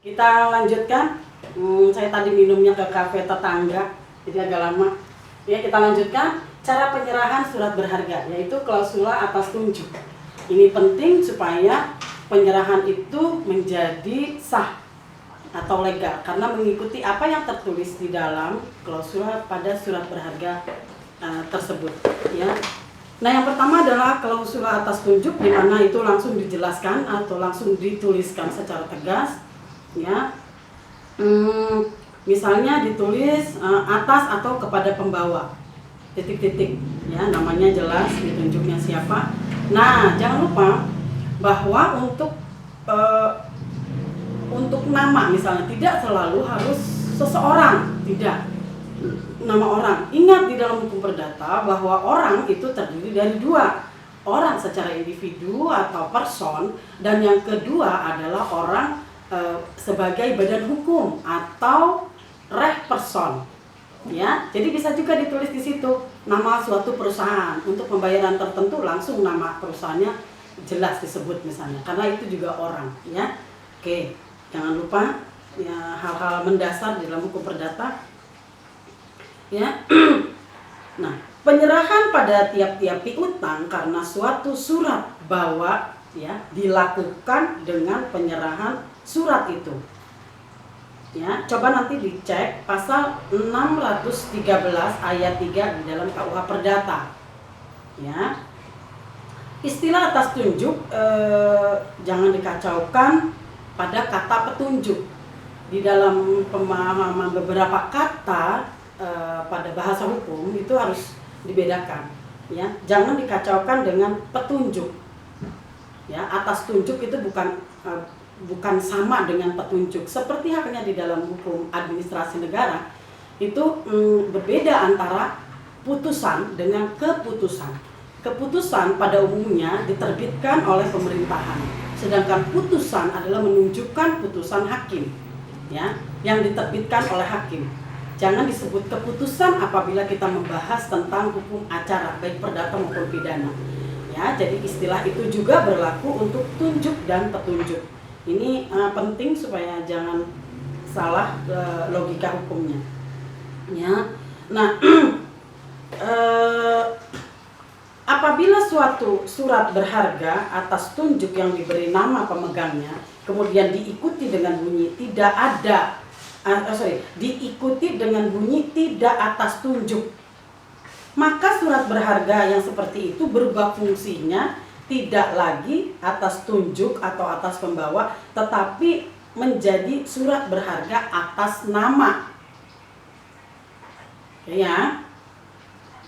Kita lanjutkan. Saya tadi minumnya ke kafe tetangga, jadi agak lama. Ya, kita lanjutkan cara penyerahan surat berharga, yaitu klausula atas tunjuk. Ini penting supaya penyerahan itu menjadi sah atau legal karena mengikuti apa yang tertulis di dalam klausula pada surat berharga tersebut. Ya. Nah, yang pertama adalah klausula atas tunjuk, di mana itu langsung dijelaskan atau langsung dituliskan secara tegas. Ya, misalnya ditulis atas atau kepada pembawa, titik-titik, ya, namanya jelas, ditunjuknya siapa. Nah, jangan lupa bahwa untuk nama misalnya tidak selalu harus seseorang, tidak nama orang. Ingat di dalam hukum perdata bahwa orang itu terdiri dari dua, orang secara individu atau person, dan yang kedua adalah orang sebagai badan hukum atau reh person, ya. Jadi bisa juga ditulis di situ nama suatu perusahaan, untuk pembayaran tertentu langsung nama perusahaannya jelas disebut misalnya, karena itu juga orang, ya. Oke, jangan lupa ya hal-hal mendasar di dalam hukum perdata, ya. Nah, penyerahan pada tiap-tiap piutang karena suatu surat bawa, ya, dilakukan dengan penyerahan surat itu. Ya, coba nanti dicek pasal 613 ayat 3 di dalam KUH Perdata. Ya. Istilah atas tunjuk jangan dikacaukan pada kata petunjuk. Di dalam pemahaman beberapa kata pada bahasa hukum itu harus dibedakan. Ya, jangan dikacaukan dengan petunjuk. Ya, atas tunjuk itu bukan sama dengan petunjuk. Seperti halnya di dalam hukum administrasi negara, itu berbeda antara putusan dengan keputusan. Keputusan pada umumnya diterbitkan oleh pemerintahan, sedangkan putusan adalah menunjukkan putusan hakim, ya, yang diterbitkan oleh hakim. Jangan disebut keputusan apabila kita membahas tentang hukum acara, baik perdata maupun pidana. Ya, jadi istilah itu juga berlaku untuk tunjuk dan petunjuk. Ini penting supaya jangan salah logika hukumnya. Ya. Nah, apabila suatu surat berharga atas tunjuk yang diberi nama pemegangnya kemudian diikuti dengan bunyi diikuti dengan bunyi tidak atas tunjuk, maka surat berharga yang seperti itu berubah fungsinya tidak lagi atas tunjuk atau atas pembawa, tetapi menjadi surat berharga atas nama. Ya,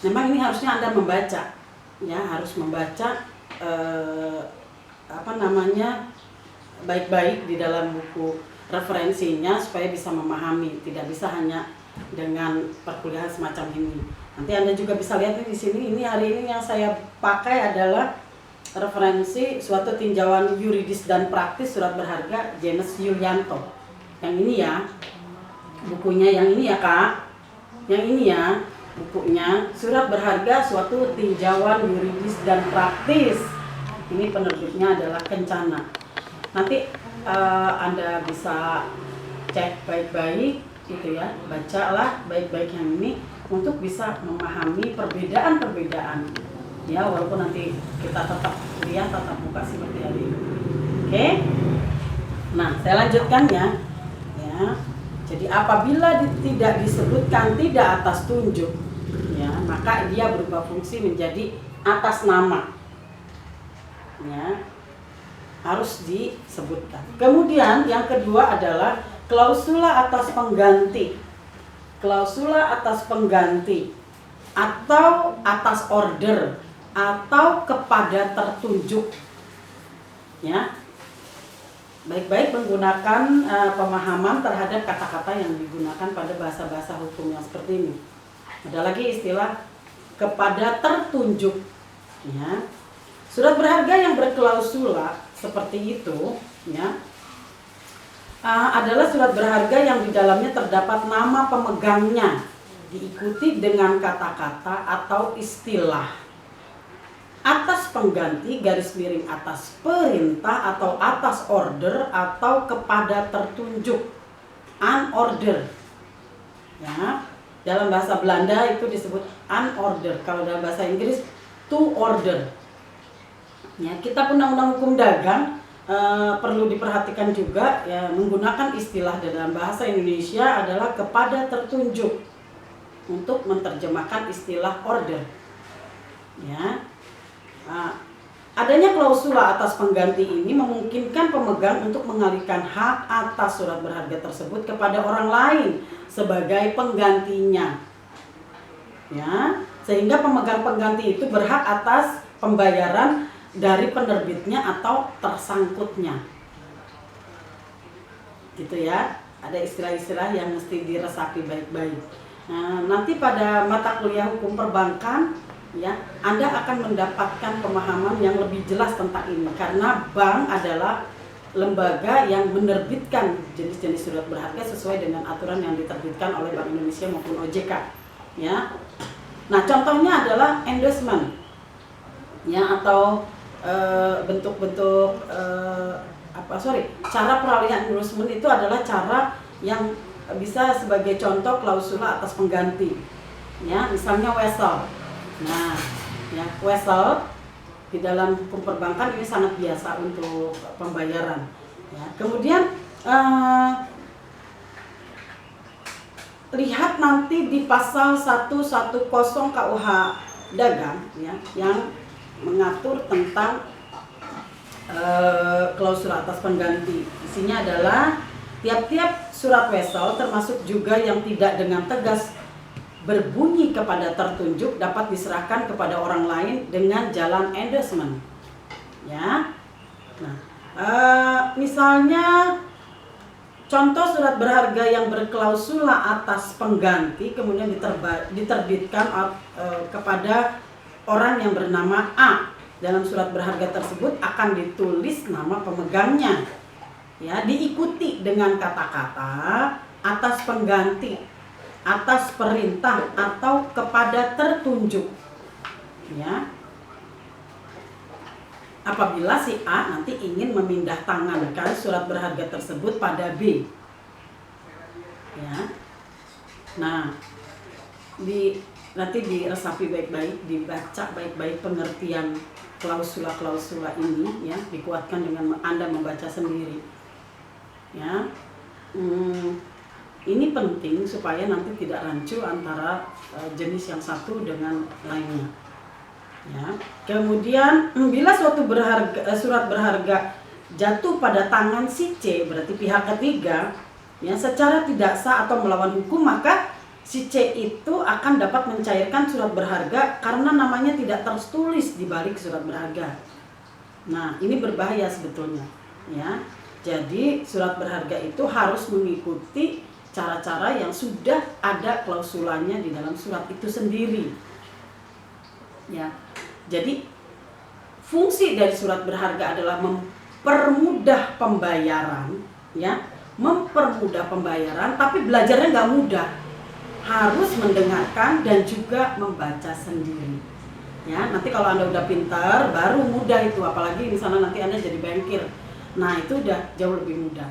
memang ini harusnya Anda membaca, ya, harus membaca baik-baik di dalam buku referensinya supaya bisa memahami, tidak bisa hanya dengan perkuliahan semacam ini. Nanti Anda juga bisa lihat di sini. Ini hari ini yang saya pakai adalah referensi suatu tinjauan yuridis dan praktis surat berharga Jenes Yulianto. Yang ini ya, bukunya yang ini ya Kak. Yang ini ya, bukunya surat berharga suatu tinjauan yuridis dan praktis. Ini penerbitnya adalah Kencana. Nanti Anda bisa cek baik-baik gitu ya, bacalah baik-baik yang ini untuk bisa memahami perbedaan-perbedaan. Ya, walaupun nanti kita tetap kuliah, tetap buka seperti hari ini. Oke. Nah, saya lanjutkan ya. Ya. Jadi apabila tidak disebutkan tidak atas tunjuk, ya, maka dia berubah fungsi menjadi atas nama. Ya. Harus disebutkan. Kemudian yang kedua adalah klausula atas pengganti. Klausula atas pengganti atau atas order atau kepada tertunjuk, ya. Baik-baik menggunakan pemahaman terhadap kata-kata yang digunakan pada bahasa-bahasa hukum yang seperti ini. Ada lagi istilah kepada tertunjuk, ya. Surat berharga yang berklausula seperti itu, ya, adalah surat berharga yang di dalamnya terdapat nama pemegangnya diikuti dengan kata-kata atau istilah. atas pengganti garis miring atas perintah atau atas order atau kepada tertunjuk, unorder. Ya, dalam bahasa Belanda itu disebut unorder. Kalau dalam bahasa Inggris to order. Ya, kitab undang-undang hukum dagang perlu diperhatikan juga ya, menggunakan istilah dalam bahasa Indonesia adalah kepada tertunjuk untuk menerjemahkan istilah order. Ya. Adanya klausula atas pengganti ini memungkinkan pemegang untuk mengalihkan hak atas surat berharga tersebut kepada orang lain sebagai penggantinya. Ya, sehingga pemegang pengganti itu berhak atas pembayaran dari penerbitnya atau tersangkutnya. Gitu ya. Ada istilah-istilah yang mesti diresapi baik-baik. Nah, nanti pada mata kuliah hukum perbankan ya, Anda akan mendapatkan pemahaman yang lebih jelas tentang ini karena bank adalah lembaga yang menerbitkan jenis-jenis surat berharga sesuai dengan aturan yang diterbitkan oleh Bank Indonesia maupun OJK ya. Nah, contohnya adalah endorsement ya, atau bentuk-bentuk cara peralihan endorsement itu adalah cara yang bisa sebagai contoh klausula atas pengganti ya, misalnya wesel. Nah, ya, wesel di dalam hukum perbankan ini sangat biasa untuk pembayaran. Ya, kemudian lihat nanti di pasal 110 KUH dagang ya, yang mengatur tentang klausula atas pengganti. Isinya adalah tiap-tiap surat wesel termasuk juga yang tidak dengan tegas berbunyi kepada tertunjuk dapat diserahkan kepada orang lain dengan jalan endorsement. Ya. Nah, misalnya contoh surat berharga yang berklausula atas pengganti kemudian diterbitkan kepada orang yang bernama A. Dalam surat berharga tersebut akan ditulis nama pemegangnya. Ya, diikuti dengan kata-kata atas pengganti, atas perintah atau kepada tertunjuk. Ya. Apabila si A nanti ingin memindah tangankan surat berharga tersebut pada B. Ya. Nah, nanti diresapi baik-baik, dibaca baik-baik pengertian klausula-klausula ini ya, dikuatkan dengan Anda membaca sendiri. Ya. Ini penting supaya nanti tidak rancu antara jenis yang satu dengan lainnya. Ya. Kemudian bila suatu surat berharga jatuh pada tangan si C, berarti pihak ketiga, ya, secara tidak sah atau melawan hukum, maka si C itu akan dapat mencairkan surat berharga karena namanya tidak tertulis di balik surat berharga. Nah, ini berbahaya sebetulnya. Ya. Jadi surat berharga itu harus mengikuti cara-cara yang sudah ada klausulanya di dalam surat itu sendiri. Ya. Jadi fungsi dari surat berharga adalah mempermudah pembayaran, ya, mempermudah pembayaran, tapi belajarnya nggak mudah. Harus mendengarkan dan juga membaca sendiri. Ya, nanti kalau Anda udah pintar, baru mudah itu, apalagi misalnya nanti Anda jadi bankir. Nah, itu udah jauh lebih mudah.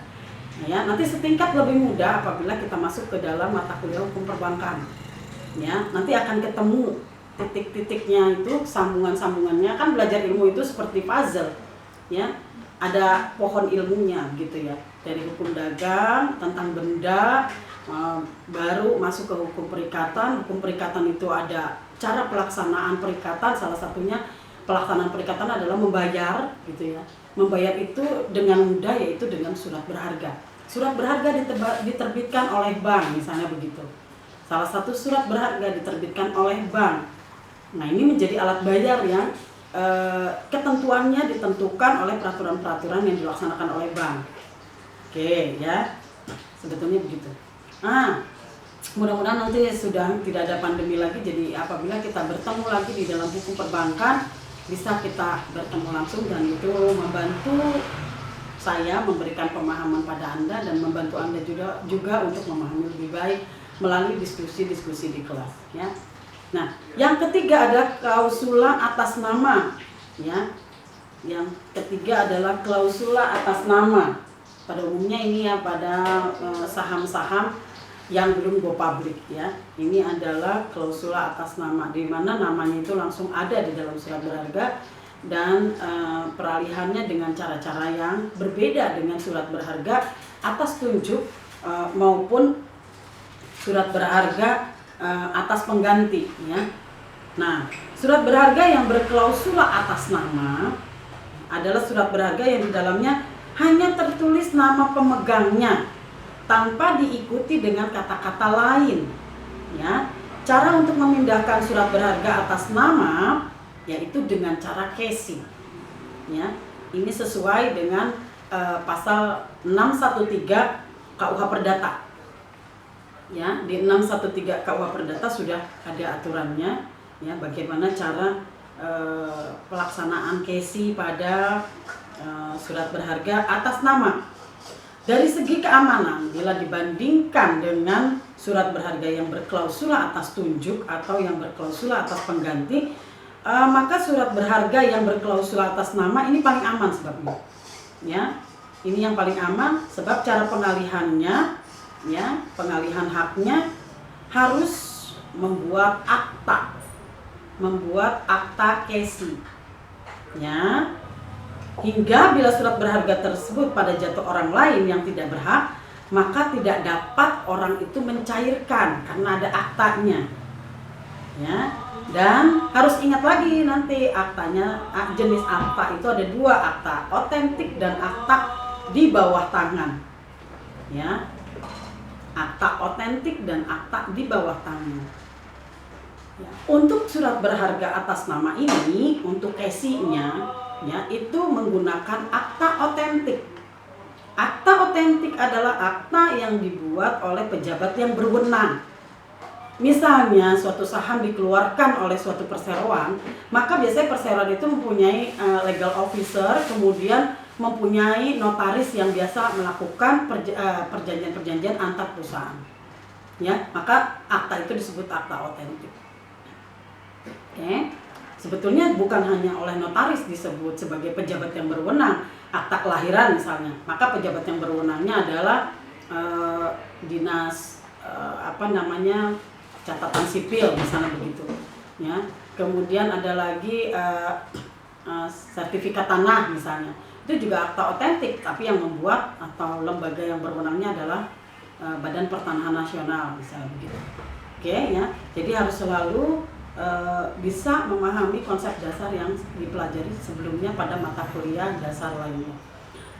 Ya, nanti setingkat lebih mudah apabila kita masuk ke dalam mata kuliah hukum perbankan. Ya, nanti akan ketemu titik-titiknya itu, sambungan-sambungannya. Kan belajar ilmu itu seperti puzzle. Ya, ada pohon ilmunya gitu ya. Dari hukum dagang tentang benda, baru masuk ke hukum perikatan. Hukum perikatan itu ada cara pelaksanaan perikatan, salah satunya pelaksanaan perikatan adalah membayar gitu ya. Membayar itu dengan mudah, yaitu dengan surat berharga. Surat berharga diterbitkan oleh bank, misalnya begitu. Salah satu surat berharga diterbitkan oleh bank. Nah, ini menjadi alat bayar yang ketentuannya ditentukan oleh peraturan-peraturan yang dilaksanakan oleh bank. Oke, ya. Sebetulnya begitu. Mudah-mudahan nanti sudah tidak ada pandemi lagi, jadi apabila kita bertemu lagi di dalam hukum perbankan, bisa kita bertemu langsung dan itu membantu saya memberikan pemahaman pada Anda dan membantu Anda juga untuk memahami lebih baik melalui diskusi-diskusi di kelas. Ya. Nah, yang ketiga adalah klausula atas nama, ya. Yang ketiga adalah klausula atas nama. Pada umumnya ini ya pada saham-saham yang belum go public ya. Ini adalah klausula atas nama, di mana namanya itu langsung ada di dalam surat berharga dan peralihannya dengan cara-cara yang berbeda dengan surat berharga atas tunjuk maupun surat berharga atas pengganti ya. Nah, surat berharga yang berklausula atas nama adalah surat berharga yang di dalamnya hanya tertulis nama pemegangnya tanpa diikuti dengan kata-kata lain ya. Cara untuk memindahkan surat berharga atas nama yaitu dengan cara casing ya. Ini sesuai dengan pasal 613 KUH Perdata ya. Di 613 KUH Perdata sudah ada aturannya ya, bagaimana cara pelaksanaan casing pada surat berharga atas nama. Dari segi keamanan, bila dibandingkan dengan surat berharga yang berklausula atas tunjuk atau yang berklausula atas pengganti, maka surat berharga yang berklausula atas nama ini paling aman sebabnya ya. Ini yang paling aman sebab cara pengalihannya ya, pengalihan haknya harus membuat akta casing ya, hingga bila surat berharga tersebut pada jatuh orang lain yang tidak berhak, maka tidak dapat orang itu mencairkan karena ada aktanya ya. Dan harus ingat lagi nanti aktanya, jenis akta itu ada dua, akta otentik dan akta di bawah tangan ya. Akta otentik dan akta di bawah tangan ya. Untuk surat berharga atas nama ini, untuk casingnya ya, itu menggunakan akta otentik. Akta otentik adalah akta yang dibuat oleh pejabat yang berwenang. Misalnya suatu saham dikeluarkan oleh suatu perseroan, maka biasanya perseroan itu mempunyai legal officer, kemudian mempunyai notaris yang biasa melakukan perjanjian-perjanjian antar perusahaan ya, maka akta itu disebut akta otentik. Oke. Sebetulnya bukan hanya oleh notaris disebut sebagai pejabat yang berwenang. Akta kelahiran misalnya, maka pejabat yang berwenangnya adalah dinas catatan sipil misalnya begitu ya. Kemudian ada lagi sertifikat tanah misalnya, itu juga akta otentik, tapi yang membuat atau lembaga yang berwenangnya adalah Badan Pertanahan Nasional misalnya begitu. Oke ya, jadi harus selalu bisa memahami konsep dasar yang dipelajari sebelumnya pada mata kuliah dasar lainnya.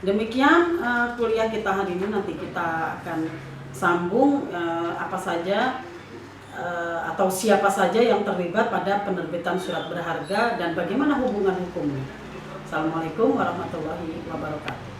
Demikian kuliah kita hari ini. Nanti kita akan sambung apa saja atau siapa saja yang terlibat pada penerbitan surat berharga dan bagaimana hubungan hukumnya. Assalamualaikum warahmatullahi wabarakatuh.